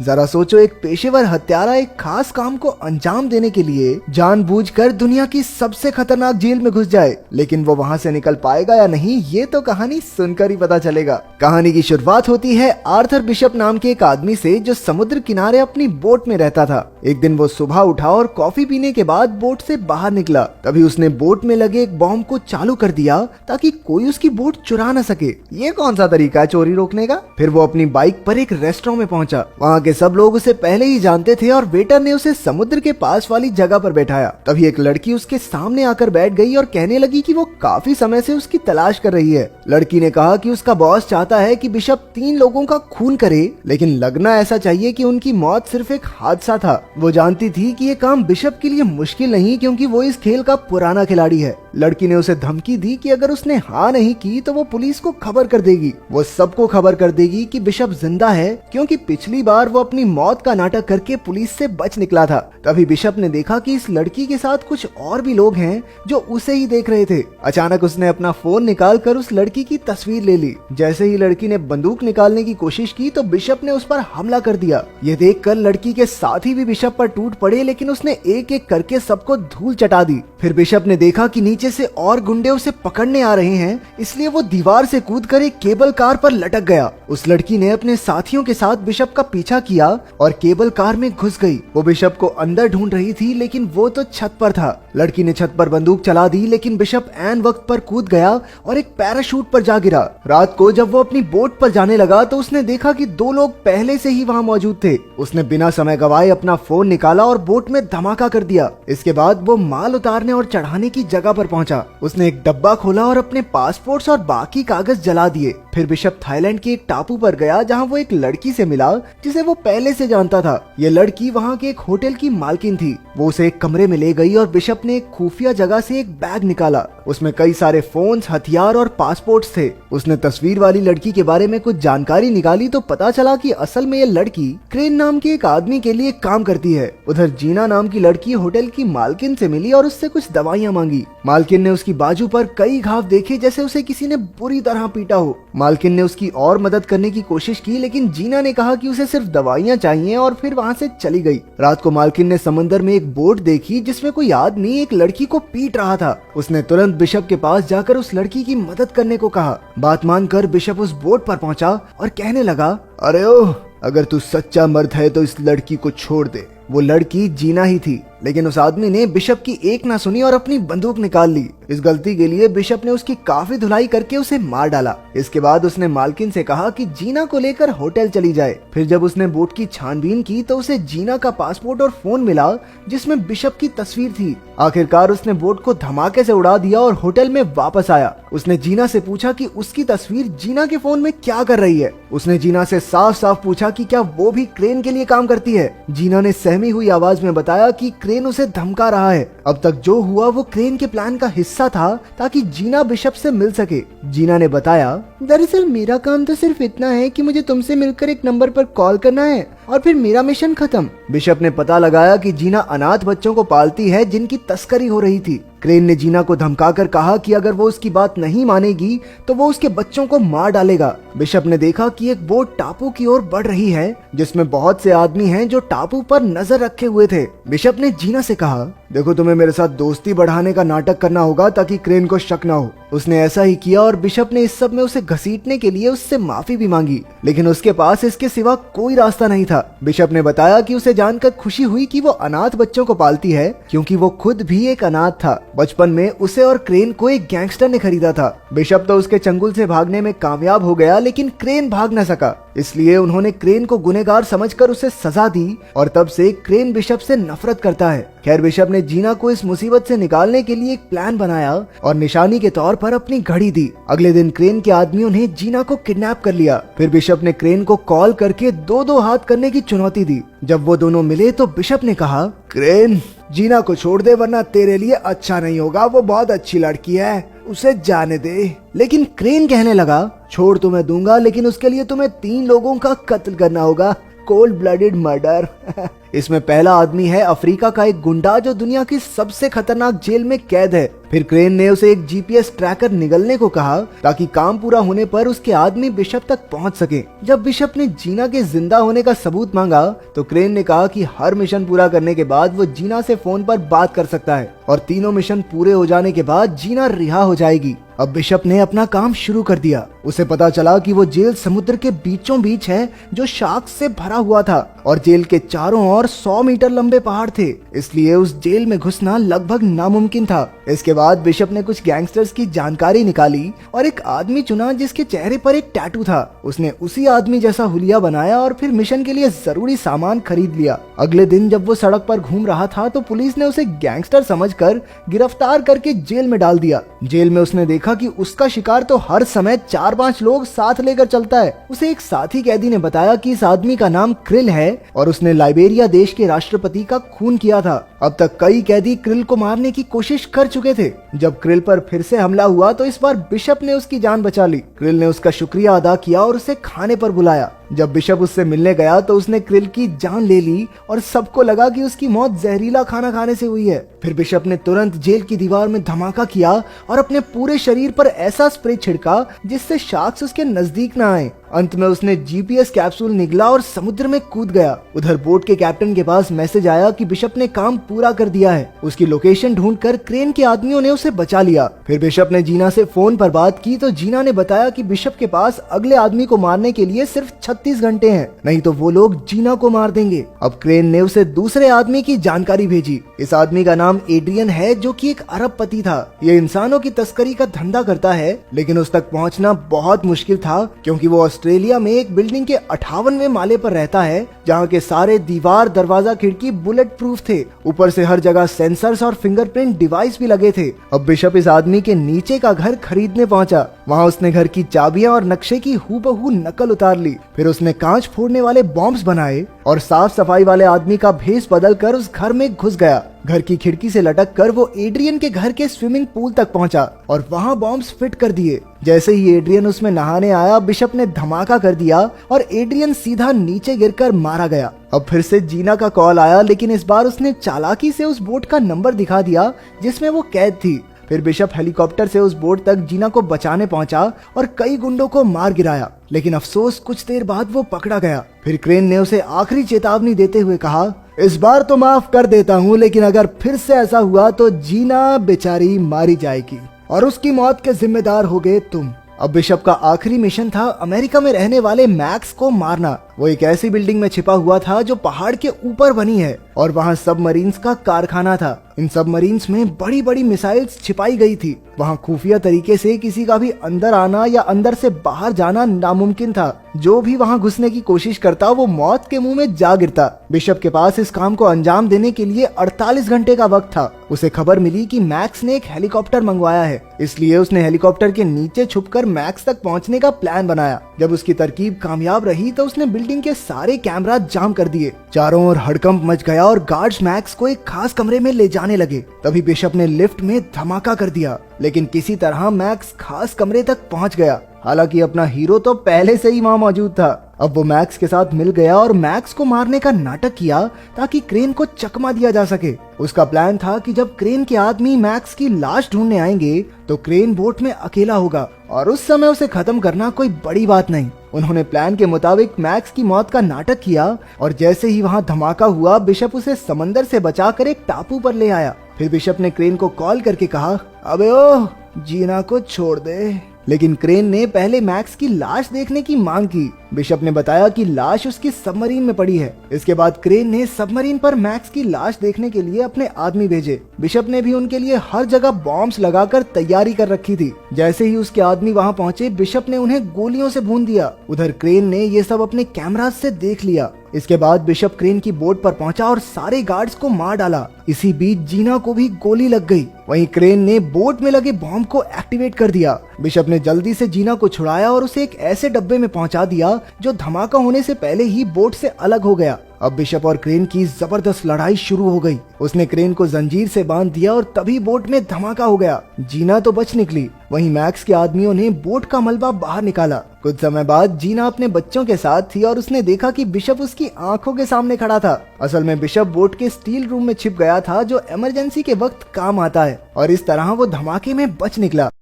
जरा सोचो, एक पेशेवर हत्यारा एक खास काम को अंजाम देने के लिए जानबूझकर दुनिया की सबसे खतरनाक जेल में घुस जाए, लेकिन वो वहाँ से निकल पाएगा या नहीं, ये तो कहानी सुनकर ही पता चलेगा। कहानी की शुरुआत होती है आर्थर बिशप नाम के एक आदमी से जो समुद्र किनारे अपनी बोट में रहता था। एक दिन वो सुबह उठा और कॉफी पीने के बाद बोट से बाहर निकला। तभी उसने बोट में लगे एक बॉम्ब को चालू कर दिया ताकि कोई उसकी बोट चुरा न सके। ये कौन सा तरीका है चोरी रोकने का? फिर वो अपनी बाइक पर एक रेस्टोरेंट में पहुंचा। वहाँ के सब लोग उसे पहले ही जानते थे और वेटर ने उसे समुद्र के पास वाली जगह पर बैठाया। तभी एक लड़की उसके सामने आकर बैठ गई और कहने लगी कि वो काफी समय से उसकी तलाश कर रही है। लड़की ने कहा कि उसका बॉस चाहता है कि बिशप 3 लोगों का खून करे, लेकिन लगना ऐसा चाहिए कि उनकी मौत सिर्फ एक हादसा था। वो जानती थी कि ये काम बिशप के लिए मुश्किल नहीं, क्योंकि वो इस खेल का पुराना खिलाड़ी है। लड़की ने उसे धमकी दी कि अगर उसने हाँ नहीं की तो वो पुलिस को खबर कर देगी। वो सबको खबर कर देगी कि बिशप जिंदा है, क्योंकि पिछली बार वो अपनी मौत का नाटक करके पुलिस से बच निकला था। तभी बिशप ने देखा कि इस लड़की के साथ कुछ और भी लोग हैं जो उसे ही देख रहे थे। अचानक उसने अपना फोन निकाल कर उस लड़की की तस्वीर ले ली। जैसे ही लड़की ने बंदूक निकालने की कोशिश की तो बिशप ने उस पर हमला कर दिया। ये देखकर लड़की के साथी भी बिशप पर टूट पड़े, लेकिन उसने एक एक करके सबको धूल चटा दी। फिर बिशप ने देखा कि नीचे से और गुंडे उसे पकड़ने आ रहे हैं, इसलिए वो दीवार से कूदकर एक केबल कार पर लटक गया। उस लड़की ने अपने साथियों के साथ बिशप का पीछा किया और केबल कार में घुस गई। वो बिशप को अंदर ढूंढ रही थी, लेकिन वो तो छत पर था। लड़की ने छत पर बंदूक चला दी, लेकिन बिशप ऐन वक्त पर कूद गया और एक पैराशूट पर जा गिरा। रात को जब वो अपनी बोट पर जाने लगा तो उसने देखा कि 2 लोग पहले से ही वहाँ मौजूद थे। उसने बिना समय गवाए अपना फोन निकाला और बोट में धमाका कर दिया। इसके बाद वो माल उतारने और चढ़ाने की जगह पर पहुंचा। उसने एक डब्बा खोला और अपने पासपोर्ट्स और बाकी कागज जला दिए। फिर बिशप थाईलैंड के एक टापू पर गया, जहां वो एक लड़की से मिला जिसे वो पहले से जानता था। ये लड़की वहां के एक होटल की मालकिन थी। वो उसे एक कमरे में ले गई और बिशप ने एक खुफिया जगह से एक बैग निकाला। उसमें कई सारे फोन्स, हथियार और पासपोर्ट्स थे। उसने तस्वीर वाली लड़की के बारे में कुछ जानकारी निकाली तो पता चला कि असल में ये लड़की क्रेन नाम के एक आदमी के लिए काम करती है। उधर जीना नाम की लड़की होटल की मालकिन से मिली और उससे कुछ दवाइयां मांगी। मालकिन ने उसकी बाजू पर कई घाव देखे, जैसे उसे किसी ने बुरी तरह पीटा हो। मालकिन ने उसकी और मदद करने की कोशिश की, लेकिन जीना ने कहा कि उसे सिर्फ दवाइयां चाहिए और फिर वहां से चली गई। रात को मालकिन ने समंदर में एक बोट देखी जिसमें कोई आदमी एक लड़की को पीट रहा था। उसने तुरंत बिशप के पास जाकर उस लड़की की मदद करने को कहा। बात मानकर बिशप उस बोट पर पहुंचा और कहने लगा, अरे ओह, अगर तू सच्चा मर्द है तो इस लड़की को छोड़ दे। वो लड़की जीना ही थी, लेकिन उस आदमी ने बिशप की एक ना सुनी और अपनी बंदूक निकाल ली। इस गलती के लिए बिशप ने उसकी काफी धुलाई करके उसे मार डाला। इसके बाद उसने मालकिन से कहा कि जीना को लेकर होटल चली जाए। फिर जब उसने बोट की छानबीन की तो उसे जीना का पासपोर्ट और फोन मिला जिसमें बिशप की तस्वीर थी। आखिरकार उसने बोट को धमाके से उड़ा दिया और होटल में वापस आया। उसने जीना से पूछा कि उसकी तस्वीर जीना के फोन में क्या कर रही है। उसने जीना से साफ साफ पूछा कि क्या वो भी क्रेन के लिए काम करती है। जीना ने सहमी हुई आवाज में बताया कि क्रेन उसे धमका रहा है। अब तक जो हुआ वो क्रेन के प्लान का हिस्सा था ताकि जीना बिशप से मिल सके। जीना ने बताया, दरअसल मेरा काम तो सिर्फ इतना है कि मुझे तुमसे मिलकर एक नंबर पर कॉल करना है और फिर मेरा मिशन खत्म। बिशप ने पता लगाया कि जीना अनाथ बच्चों को पालती है जिनकी तस्करी हो रही थी। क्रेन ने जीना को धमकाकर कहा कि अगर वो उसकी बात नहीं मानेगी तो वो उसके बच्चों को मार डालेगा। बिशप ने देखा कि एक बोट टापू की ओर बढ़ रही है जिसमें बहुत से आदमी हैं जो टापू पर नजर रखे हुए थे। बिशप ने जीना से कहा, देखो तुम्हें मेरे साथ दोस्ती बढ़ाने का नाटक करना होगा ताकि क्रेन को शक ना हो। उसने ऐसा ही किया और बिशप ने इस सब में उसे घसीटने के लिए उससे माफी भी मांगी, लेकिन उसके पास इसके सिवा कोई रास्ता नहीं था। बिशप ने बताया कि उसे जानकर खुशी हुई कि वो अनाथ बच्चों को पालती है, क्योंकि वो खुद भी एक अनाथ था। बचपन में उसे और क्रेन को एक गैंगस्टर ने खरीदा था। बिशप तो उसके चंगुल से भागने में कामयाब हो गया, लेकिन क्रेन भाग न सका। इसलिए उन्होंने क्रेन को गुनहगार समझकर उसे सजा दी और तब से क्रेन बिशप से नफरत करता है। खैर, बिशप ने जीना को इस मुसीबत से निकालने के लिए एक प्लान बनाया और निशानी के तौर पर अपनी घड़ी दी। अगले दिन क्रेन के आदमियों ने जीना को किडनैप कर लिया। फिर बिशप ने क्रेन को कॉल करके 2-2 हाथ करने की चुनौती दी। जब वो दोनों मिले तो बिशप ने कहा, क्रेन, जीना को छोड़ दे वरना तेरे लिए अच्छा नहीं होगा। वो बहुत अच्छी लड़की है, उसे जाने दे। लेकिन क्रेन कहने लगा, छोड़ तो मैं दूंगा, लेकिन उसके लिए तुम्हें 3 लोगों का कत्ल करना होगा। Cold blooded murder. इसमें पहला आदमी है अफ्रीका का एक गुंडा जो दुनिया की सबसे खतरनाक जेल में कैद है। फिर क्रेन ने उसे एक जीपीएस ट्रैकर निगलने को कहा ताकि काम पूरा होने पर उसके आदमी बिशप तक पहुंच सके। जब बिशप ने जीना के जिंदा होने का सबूत मांगा तो क्रेन ने कहा कि हर मिशन पूरा करने के बाद वो जीना से फोन पर बात कर सकता है और तीनों मिशन पूरे हो जाने के बाद जीना रिहा हो जाएगी। अब बिशप ने अपना काम शुरू कर दिया। उसे पता चला कि वो जेल समुद्र के बीचों बीच है जो शार्क से भरा हुआ था और जेल के चारों ओर 100 मीटर लंबे पहाड़ थे, इसलिए उस जेल में घुसना लगभग नामुमकिन था। इसके बाद बिशप ने कुछ गैंगस्टर्स की जानकारी निकाली और एक आदमी चुना जिसके चेहरे पर एक टैटू था। उसने उसी आदमी जैसा हुलिया बनाया और फिर मिशन के लिए जरूरी सामान खरीद लिया। अगले दिन जब वो सड़क पर घूम रहा था तो पुलिस ने उसे गैंगस्टर समझकर गिरफ्तार करके जेल में डाल दिया। जेल में उसने देखा कि उसका शिकार तो हर समय 4-5 लोग साथ लेकर चलता है। उसे एक साथी कैदी ने बताया कि इस आदमी का नाम क्रिल है और उसने लाइबेरिया देश के राष्ट्रपति का खून किया था। अब तक कई कैदी क्रिल को मारने की कोशिश कर चुके थे। जब क्रिल पर फिर से हमला हुआ तो इस बार बिशप ने उसकी जान बचा ली। क्रिल ने उसका शुक्रिया अदा किया और उसे खाने पर बुलाया। जब बिशप उससे मिलने गया तो उसने क्रिल की जान ले ली और सबको लगा कि उसकी मौत जहरीला खाना खाने से हुई है। फिर बिशप ने तुरंत जेल की दीवार में धमाका किया और अपने पूरे शरीर पर ऐसा स्प्रे छिड़का जिससे शार्क्स उसके नजदीक न आए। अंत में उसने जीपीएस कैप्सूल निगला और समुद्र में कूद गया। उधर बोट के कैप्टन के पास मैसेज आया कि बिशप ने काम पूरा कर दिया है। उसकी लोकेशन ढूंढकर क्रेन के आदमियों ने उसे बचा लिया। फिर बिशप ने जीना से फोन पर बात की तो जीना ने बताया कि बिशप के पास अगले आदमी को मारने के लिए सिर्फ 36 घंटे हैं, नहीं तो वो लोग जीना को मार देंगे। अब क्रेन ने उसे दूसरे आदमी की जानकारी भेजी। इस आदमी का नाम एड्रियन है जो कि एक अरबपति था। ये इंसानों की तस्करी का धंधा करता है, लेकिन उस तक पहुंचना बहुत मुश्किल था क्योंकि वो ऑस्ट्रेलिया में एक बिल्डिंग के 58वें माले पर रहता है जहाँ के सारे दीवार, दरवाजा, खिड़की बुलेट प्रूफ थे। ऊपर से हर जगह सेंसर्स और फिंगरप्रिंट डिवाइस भी लगे थे। अब बिशप इस आदमी के नीचे का घर खरीदने पहुंचा। वहाँ उसने घर की चाबियां और नक्शे की हूबहू नकल उतार ली। फिर उसने कांच फोड़ने वाले बॉम्ब्स बनाए और साफ सफाई वाले आदमी का भेष बदल कर उस घर में घुस गया। घर की खिड़की से लटक कर वो एड्रियन के घर के स्विमिंग पूल तक पहुंचा और वहां बॉम्ब्स फिट कर दिए। जैसे ही एड्रियन उसमें नहाने आया, बिशप ने धमाका कर दिया और एड्रियन सीधा नीचे गिरकर मारा गया। अब फिर से जीना का कॉल आया, लेकिन इस बार उसने चालाकी से उस बोट का नंबर दिखा दिया जिसमें वो कैद थी। फिर बिशप हेलीकॉप्टर से उस बोट तक जीना को बचाने पहुंचा और कई गुंडों को मार गिराया, लेकिन अफसोस कुछ देर बाद वो पकड़ा गया। फिर क्रेन ने उसे आखिरी चेतावनी देते हुए कहा, इस बार तो माफ कर देता हूँ, लेकिन अगर फिर से ऐसा हुआ तो जीना बेचारी मारी जाएगी और उसकी मौत के जिम्मेदार होगे तुम। अब बिशप का आखिरी मिशन था अमेरिका में रहने वाले मैक्स को मारना। वो एक ऐसी बिल्डिंग में छिपा हुआ था जो पहाड़ के ऊपर बनी है और वहाँ सबमरीन्स का कारखाना था। इन सबमरीन्स में बड़ी बड़ी मिसाइल्स छिपाई गई थी। वहाँ खुफिया तरीके से किसी का भी अंदर आना या अंदर से बाहर जाना नामुमकिन था। जो भी वहाँ घुसने की कोशिश करता वो मौत के मुंह में जा गिरता। बिशप के पास इस काम को अंजाम देने के लिए 48 घंटे का वक्त था। उसे खबर मिली कि मैक्स ने एक हेलीकॉप्टर मंगवाया है, इसलिए उसने हेलीकॉप्टर के नीचे छुपकर मैक्स तक पहुंचने का प्लान बनाया। जब उसकी तरकीब कामयाब रही तो उसने बिल्डिंग के सारे कैमरा जाम कर दिए। चारों ओर हड़कंप मच गया और गार्ड्स मैक्स को एक खास कमरे में ले जाने लगे। तभी बिशप ने लिफ्ट में धमाका कर दिया, लेकिन किसी तरह मैक्स खास कमरे तक पहुंच गया। हालांकि अपना हीरो तो पहले से ही वहां मौजूद था। अब वो मैक्स के साथ मिल गया और मैक्स को मारने का नाटक किया ताकि क्रेन को चकमा दिया जा सके। उसका प्लान था कि जब क्रेन के आदमी मैक्स की लाश ढूंढने आएंगे तो क्रेन बोट में अकेला होगा और उस समय उसे खत्म करना कोई बड़ी बात नहीं। उन्होंने प्लान के मुताबिक मैक्स की मौत का नाटक किया और जैसे ही वहां धमाका हुआ, बिशप उसे समंदर से बचाकर एक टापू पर ले आया। फिर बिशप ने क्रेन को कॉल करके कहा, अबे ओ जीना को छोड़ दे। लेकिन क्रेन ने पहले मैक्स की लाश देखने की मांग की। बिशप ने बताया कि लाश उसकी सबमरीन में पड़ी है। इसके बाद क्रेन ने सबमरीन पर मैक्स की लाश देखने के लिए अपने आदमी भेजे। बिशप ने भी उनके लिए हर जगह बॉम्ब्स लगाकर तैयारी कर रखी थी। जैसे ही उसके आदमी वहां पहुंचे, बिशप ने उन्हें गोलियों से भून दिया। उधर क्रेन ने ये सब अपने कैमरा से देख लिया। इसके बाद बिशप क्रेन की बोट पर पहुंचा और सारे गार्ड्स को मार डाला। इसी बीच जीना को भी गोली लग गई। वहीं क्रेन ने बोट में लगे बॉम्ब को एक्टिवेट कर दिया। बिशप ने जल्दी से जीना को छुड़ाया और उसे एक ऐसे डब्बे में पहुंचा दिया जो धमाका होने से पहले ही बोट से अलग हो गया। अब बिशप और क्रेन की जबरदस्त लड़ाई शुरू हो गई। उसने क्रेन को जंजीर से बांध दिया और तभी बोट में धमाका हो गया। जीना तो बच निकली, वहीं मैक्स के आदमियों ने बोट का मलबा बाहर निकाला। कुछ समय बाद जीना अपने बच्चों के साथ थी और उसने देखा कि बिशप उसकी आंखों के सामने खड़ा था। असल में बिशप बोट के स्टील रूम में छिप गया था, जो इमरजेंसी के वक्त काम आता है, और इस तरह वो धमाके में बच निकला।